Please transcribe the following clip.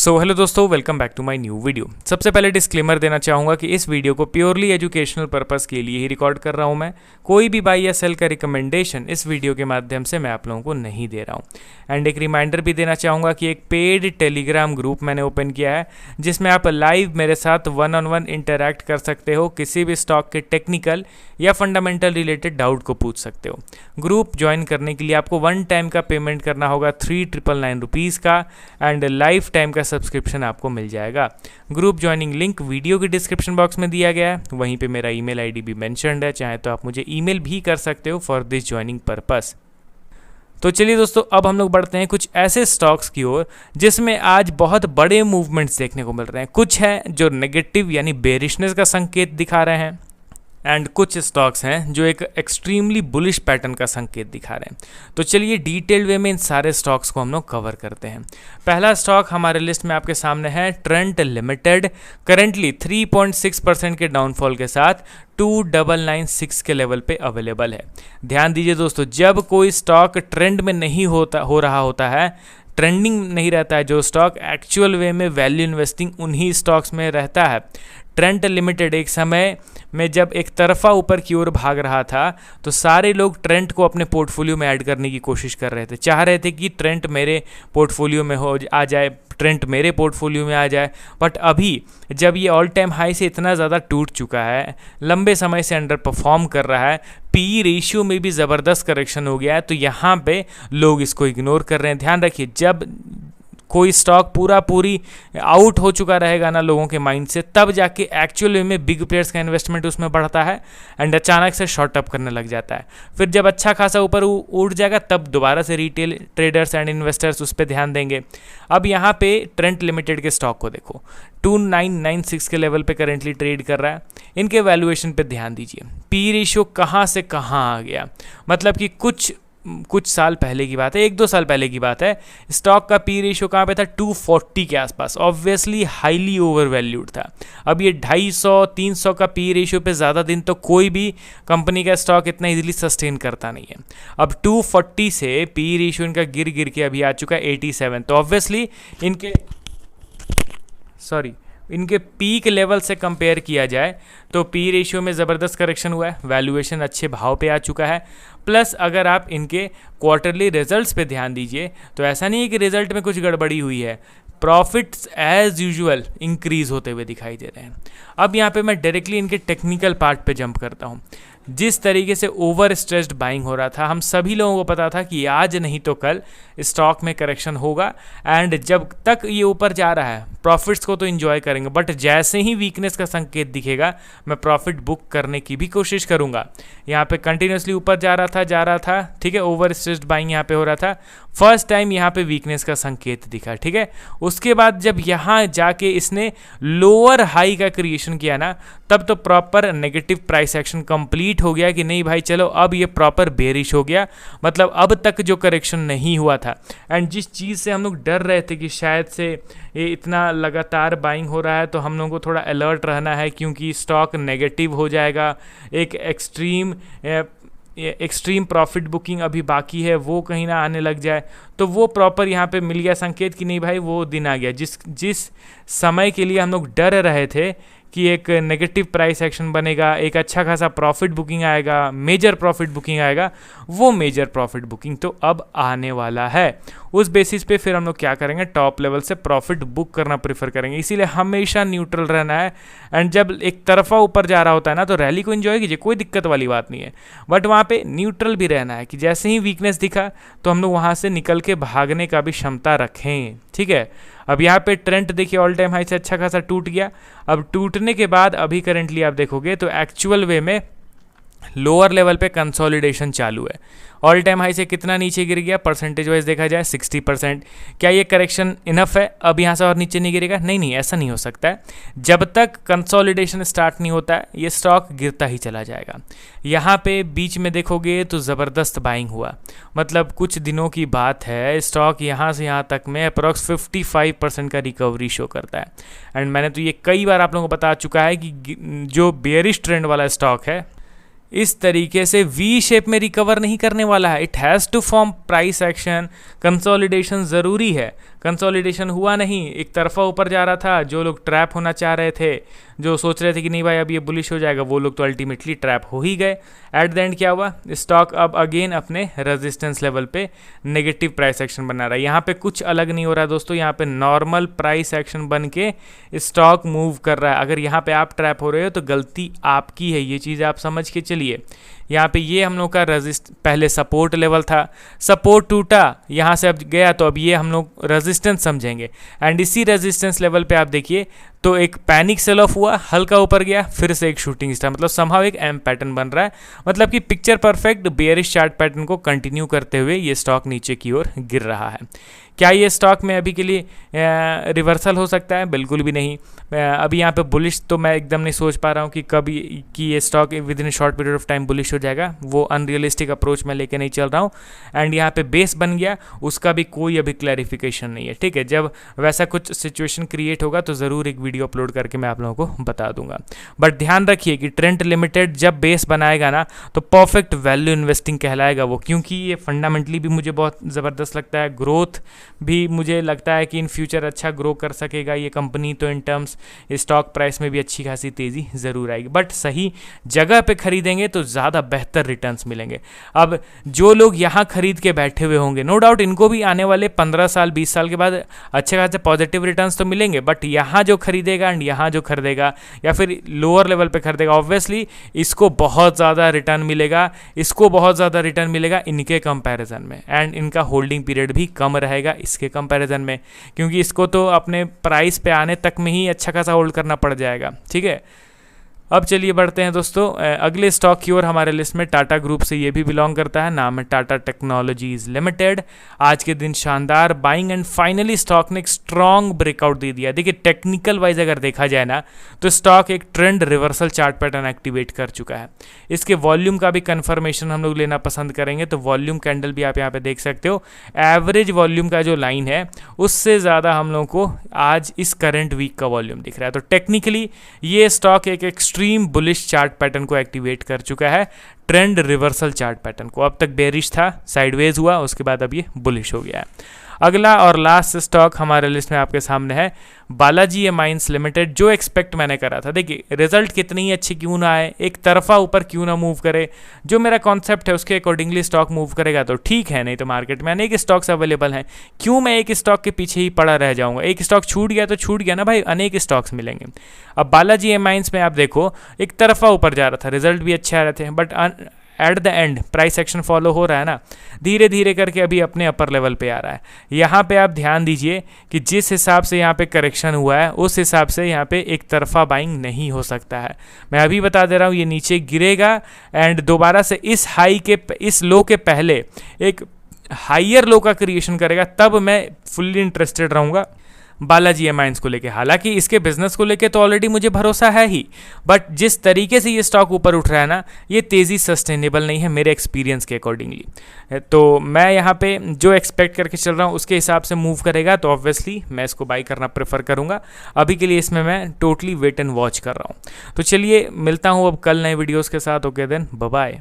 Hello दोस्तों, welcome back to my new video. सबसे पहले डिस्क्लेमर देना चाहूँगा कि इस वीडियो को प्योरली एजुकेशनल पर्पस के लिए ही रिकॉर्ड कर रहा हूँ मैं। कोई भी बाई या सेल का रिकमेंडेशन इस वीडियो के माध्यम से मैं आप लोगों को नहीं दे रहा हूँ। एंड एक रिमाइंडर भी देना चाहूँगा कि एक पेड टेलीग्राम ग्रुप मैंने ओपन किया है जिसमें आप लाइव मेरे साथ 1-on-1 इंटरैक्ट कर सकते हो, किसी भी स्टॉक के टेक्निकल या फंडामेंटल रिलेटेड डाउट को पूछ सकते हो। ग्रुप ज्वाइन करने के लिए आपको 1 टाइम का पेमेंट करना होगा 3999 रुपीज़ का, एंड लाइफ टाइम का सब्सक्रिप्शन आपको मिल जाएगा। ग्रुप ज्वाइनिंग लिंक वीडियो के डिस्क्रिप्शन बॉक्स में दिया गया है, वहीं पे मेरा ईमेल आईडी भी मेंशन्ड है, चाहे तो आप मुझे ईमेल भी कर सकते हो फॉर दिस ज्वाइनिंग पर्पस। तो चलिए दोस्तों, अब हम लोग बढ़ते हैं कुछ ऐसे स्टॉक्स की ओर जिसमें आज बहुत बड़े मूवमेंट्स देखने को मिल रहे हैं। कुछ हैं जो नेगेटिव यानी बेरिशनेस का संकेत दिखा रहे हैं, एंड कुछ स्टॉक्स हैं जो एक एक्सट्रीमली बुलिश पैटर्न का संकेत दिखा रहे हैं। तो चलिए डिटेल्ड वे में इन सारे स्टॉक्स को हम लोग कवर करते हैं। पहला स्टॉक हमारे लिस्ट में आपके सामने है ट्रेंट लिमिटेड। करेंटली 3.6% के डाउनफॉल के साथ 2996 के लेवल पे अवेलेबल है। ध्यान दीजिए दोस्तों, जब कोई स्टॉक ट्रेंड में नहीं हो रहा होता है, ट्रेंडिंग नहीं रहता है जो स्टॉक, एक्चुअल वे में वैल्यू इन्वेस्टिंग उन्हीं स्टॉक्स में रहता है। ट्रेंट लिमिटेड एक समय में जब एक तरफा ऊपर की ओर भाग रहा था तो सारे लोग ट्रेंट को अपने पोर्टफोलियो में ऐड करने की कोशिश कर रहे थे, चाह रहे थे कि ट्रेंट मेरे पोर्टफोलियो में आ जाए, ट्रेंट मेरे पोर्टफोलियो में आ जाए। बट अभी जब ये ऑल टाइम हाई से इतना ज़्यादा टूट चुका है, लंबे समय से अंडर परफॉर्म कर रहा है, पी रेशियो में भी ज़बरदस्त करेक्शन हो गया है, तो यहाँ पे लोग इसको इग्नोर कर रहे हैं। ध्यान रखिए, जब कोई स्टॉक पूरी आउट हो चुका रहेगा ना लोगों के माइंड से, तब जाके एक्चुअल में बिग प्लेयर्स का इन्वेस्टमेंट उसमें बढ़ता है एंड अचानक से शॉर्ट अप करने लग जाता है। फिर जब अच्छा खासा ऊपर उठ जाएगा तब दोबारा से रिटेल ट्रेडर्स एंड इन्वेस्टर्स उस पर ध्यान देंगे। अब यहाँ पे ट्रेंट लिमिटेड के स्टॉक को देखो, 2996 के लेवल पे करेंटली ट्रेड कर रहा है। इनके वैल्यूएशन पे ध्यान दीजिए, पी रेशियो कहाँ से कहाँ आ गया। मतलब कि कुछ साल पहले की बात है, 1-2 साल पहले की बात है, स्टॉक का पी रेशियो कहाँ पे था, 240 के आसपास, ऑब्वियसली हाईली ओवर वैल्यूड था। अब ये 250-300 का पी रेशियो पे ज़्यादा दिन तो कोई भी कंपनी का स्टॉक इतना इजीली सस्टेन करता नहीं है। अब 240 से पी रेशियो इनका गिर के अभी आ चुका है 87, तो ऑब्वियसली इनके पीक लेवल से कंपेयर किया जाए तो पी रेशियो में ज़बरदस्त करेक्शन हुआ है, वैल्यूएशन अच्छे भाव पे आ चुका है। प्लस अगर आप इनके क्वार्टरली रिजल्ट्स पे ध्यान दीजिए तो ऐसा नहीं है कि रिजल्ट में कुछ गड़बड़ी हुई है, प्रॉफिट्स एज यूजुअल इंक्रीज होते हुए दिखाई दे रहे हैं। अब यहाँ पे मैं डायरेक्टली इनके टेक्निकल पार्ट पे जंप करता हूँ। जिस तरीके से ओवर स्ट्रेस्ड बाइंग हो रहा था, हम सभी लोगों को पता था कि आज नहीं तो कल स्टॉक में करेक्शन होगा, एंड जब तक ये ऊपर जा रहा है प्रॉफिट्स को तो एंजॉय करेंगे, बट जैसे ही वीकनेस का संकेत दिखेगा मैं प्रॉफिट बुक करने की भी कोशिश करूंगा। यहाँ पे कंटिन्यूसली ऊपर जा रहा था, ठीक है, ओवर स्ट्रेस्ड बाइंग यहाँ पे हो रहा था। फर्स्ट टाइम यहाँ पे वीकनेस का संकेत दिखा, ठीक है। उसके बाद जब यहाँ जाके इसने लोअर हाई का क्रिएशन किया ना, तब तो proper negative price action complete हो गया कि नहीं भाई चलो अब ये प्रॉपर बेरिश हो गया। मतलब अब तक जो करेक्शन नहीं हुआ था, एंड जिस चीज़ से हम लोग डर रहे थे कि शायद से ये इतना लगातार बाइंग हो रहा है तो हम लोगों को थोड़ा अलर्ट रहना है क्योंकि स्टॉक नेगेटिव हो जाएगा, एक एक्सट्रीम प्रॉफिट बुकिंग अभी बाकी है वो कहीं ना आने लग जाए, तो वो प्रॉपर यहाँ पे मिल गया संकेत कि नहीं भाई वो दिन आ गया। जिस समय के लिए हम लोग डर रहे थे कि एक नेगेटिव प्राइस एक्शन बनेगा, एक अच्छा खासा प्रॉफिट बुकिंग आएगा, मेजर प्रॉफिट बुकिंग आएगा, वो मेजर प्रॉफिट बुकिंग तो अब आने वाला है। उस बेसिस पे फिर हम लोग क्या करेंगे, टॉप लेवल से प्रॉफिट बुक करना प्रेफर करेंगे। इसीलिए हमेशा न्यूट्रल रहना है, एंड जब एक तरफा ऊपर जा रहा होता है ना तो रैली को एंजॉय कीजिए, कोई दिक्कत वाली बात नहीं है, बट वहाँ पे न्यूट्रल भी रहना है कि जैसे ही वीकनेस दिखा तो हम लोग वहाँ से निकल के भागने का भी क्षमता रखें, ठीक है। अब यहाँ पे ट्रेंड देखिए ऑल टाइम हाई से अच्छा खासा टूट गया। अब टूटने के बाद अभी करेंटली आप देखोगे तो एक्चुअल वे में लोअर लेवल पे कंसोलिडेशन चालू है। ऑल टाइम हाई से कितना नीचे गिर गया, परसेंटेज वाइज देखा जाए 60%। क्या ये करेक्शन इनफ है, अब यहाँ से और नीचे नहीं गिरेगा? नहीं, ऐसा नहीं हो सकता है। जब तक कंसोलिडेशन स्टार्ट नहीं होता है ये स्टॉक गिरता ही चला जाएगा। यहाँ पे बीच में देखोगे तो ज़बरदस्त बाइंग हुआ, मतलब कुछ दिनों की बात है, स्टॉक यहाँ से यहाँ तक में अप्रॉक्स 55% का रिकवरी शो करता है। एंड मैंने तो ये कई बार आप लोगों को बता चुका है कि जो बेयरिश ट्रेंड वाला स्टॉक है इस तरीके से वी शेप में रिकवर नहीं करने वाला है। It has to form price action, consolidation ज़रूरी है। कंसोलिडेशन हुआ नहीं, एक तरफा ऊपर जा रहा था। जो लोग ट्रैप होना चाह रहे थे, जो सोच रहे थे कि नहीं भाई अब ये बुलिश हो जाएगा, वो लोग तो अल्टीमेटली ट्रैप हो ही गए। एट द एंड क्या हुआ, स्टॉक अब अगेन अपने रेजिस्टेंस लेवल पे नेगेटिव प्राइस एक्शन बना रहा है। यहाँ पे कुछ अलग नहीं हो रहा है दोस्तों, यहाँ पे नॉर्मल प्राइस एक्शन बन के स्टॉक मूव कर रहा है। अगर यहाँ पे आप ट्रैप हो रहे हो तो गलती आपकी है, ये चीज़ आप समझ के चलिए। यहाँ पे ये हम लोग का पहले सपोर्ट लेवल था, सपोर्ट टूटा, यहाँ से अब गया, तो अब ये हम लोग रेजिस्टेंस समझेंगे। एंड इसी रेजिस्टेंस लेवल पे आप देखिए तो एक पैनिक सेल ऑफ हुआ, हल्का ऊपर गया, फिर से एक शूटिंग स्टार, मतलब समहाउ एक एम पैटर्न बन रहा है। मतलब कि picture perfect bearish chart pattern को कंटिन्यू करते हुए ये स्टॉक नीचे की ओर गिर रहा है। क्या ये स्टॉक में अभी के लिए रिवर्सल हो सकता है? बिल्कुल भी नहीं। अभी यहाँ पे बुलिश तो मैं एकदम नहीं सोच पा रहा हूँ कि कभी कि ये stock with in short period of time bullish हो जाएगा। वो अनरियलिस्टिक अप्रोच मैं लेके नहीं चल रहा हूँ। एंड यहाँ पे बेस बन गया, उसका भी कोई अभी क्लैरिफिकेशन नहीं है। ठीक है, जब वैसा कुछ सिचुएशन क्रिएट होगा तो ज़रूर एक वीडियो अपलोड करके मैं आप लोगों को बता दूंगा। बट ध्यान रखिए कि ट्रेंड लिमिटेड जब बेस बनाएगा ना तो परफेक्ट वैल्यू इन्वेस्टिंग कहलाएगा वो, क्योंकि ये फंडामेंटली भी मुझे बहुत ज़बरदस्त लगता है। ग्रोथ भी मुझे लगता है कि इन फ्यूचर अच्छा ग्रो कर सकेगा ये कंपनी, तो इन टर्म्स स्टॉक प्राइस में भी अच्छी खासी तेज़ी ज़रूर आएगी। बट सही जगह पे खरीदेंगे तो ज़्यादा बेहतर रिटर्न्स मिलेंगे। अब जो लोग यहाँ खरीद के बैठे हुए होंगे, नो डाउट इनको भी आने वाले 15 साल 20 साल के बाद अच्छे खासे पॉजिटिव रिटर्न्स तो मिलेंगे। बट यहाँ जो खरीदेगा एंड यहाँ जो खरीदेगा या फिर लोअर लेवल पे खरीदेगा, ऑब्वियसली इसको बहुत ज़्यादा रिटर्न मिलेगा, इसको बहुत ज़्यादा रिटर्न मिलेगा इनके कंपैरिजन में। एंड इनका होल्डिंग पीरियड भी कम रहेगा इसके कंपैरिजन में, क्योंकि इसको तो अपने प्राइस पे आने तक में ही अच्छा खासा होल्ड करना पड़ जाएगा। ठीक है, अब चलिए बढ़ते हैं दोस्तों अगले स्टॉक की ओर। हमारे लिस्ट में टाटा ग्रुप से ये भी बिलोंग करता है, नाम है टाटा टेक्नोलॉजीज लिमिटेड। आज के दिन शानदार बाइंग एंड फाइनली स्टॉक ने एक स्ट्रॉन्ग ब्रेकआउट दे दिया। देखिए टेक्निकल वाइज अगर देखा जाए ना तो स्टॉक एक trend reversal chart pattern activate कर चुका है। इसके वॉल्यूम का भी कंफर्मेशन हम लोग लेना पसंद करेंगे, तो वॉल्यूम कैंडल भी आप यहाँ पे देख सकते हो। एवरेज वॉल्यूम का जो लाइन है उससे ज़्यादा हम लोग को आज इस करंट वीक का वॉल्यूम दिख रहा है। तो टेक्निकली ये स्टॉक एक एक्सट्रीम बुलिश चार्ट पैटर्न को एक्टिवेट कर चुका है, ट्रेंड रिवर्सल चार्ट पैटर्न को। अब तक बेरिश था, साइडवेज हुआ, उसके बाद अब ये बुलिश हो गया है। अगला और लास्ट स्टॉक हमारे लिस्ट में आपके सामने है बालाजी एमाइंस लिमिटेड। जो एक्सपेक्ट मैंने करा था, देखिए रिजल्ट कितनी ही अच्छी क्यों ना आए, एक तरफा ऊपर क्यों ना मूव करे, जो मेरा कॉन्सेप्ट है उसके अकॉर्डिंगली स्टॉक मूव करेगा तो ठीक है, नहीं तो मार्केट में अनेक स्टॉक्स अवेलेबल हैं। क्यों मैं एक स्टॉक के पीछे ही पड़ा रह जाऊंगा? एक स्टॉक छूट गया तो छूट गया ना भाई, अनेक स्टॉक्स मिलेंगे। अब बालाजी एमाइंस में आप देखो एक तरफा ऊपर जा रहा था, रिजल्ट भी अच्छे आ रहे थे, but at the end price action follow हो रहा है ना, धीरे धीरे करके अभी अपने अपर लेवल पे आ रहा है। यहाँ पे आप ध्यान दीजिए कि जिस हिसाब से यहाँ पे करेक्शन हुआ है उस हिसाब से यहाँ पे एक तरफा बाइंग नहीं हो सकता है। मैं अभी बता दे रहा हूँ, ये नीचे गिरेगा एंड दोबारा से इस हाई के इस लो के पहले एक हाइयर लो का क्रिएशन करेगा, तब मैं फुल्ली इंटरेस्टेड रहूँगा बालाजी एमाइंस को लेके। हालांकि इसके बिजनेस को लेके तो ऑलरेडी मुझे भरोसा है ही, बट जिस तरीके से ये स्टॉक ऊपर उठ रहा है ना, ये तेज़ी सस्टेनेबल नहीं है मेरे एक्सपीरियंस के अकॉर्डिंगली। तो मैं यहाँ पे जो एक्सपेक्ट करके चल रहा हूँ उसके हिसाब से मूव करेगा तो ऑब्वियसली मैं इसको बाई करना प्रेफर करूँगा। अभी के लिए इसमें मैं टोटली वेट एंड वॉच कर रहा हूँ। तो चलिए मिलता हूँ अब कल नए वीडियोज़ के साथ। Okay then, bye bye.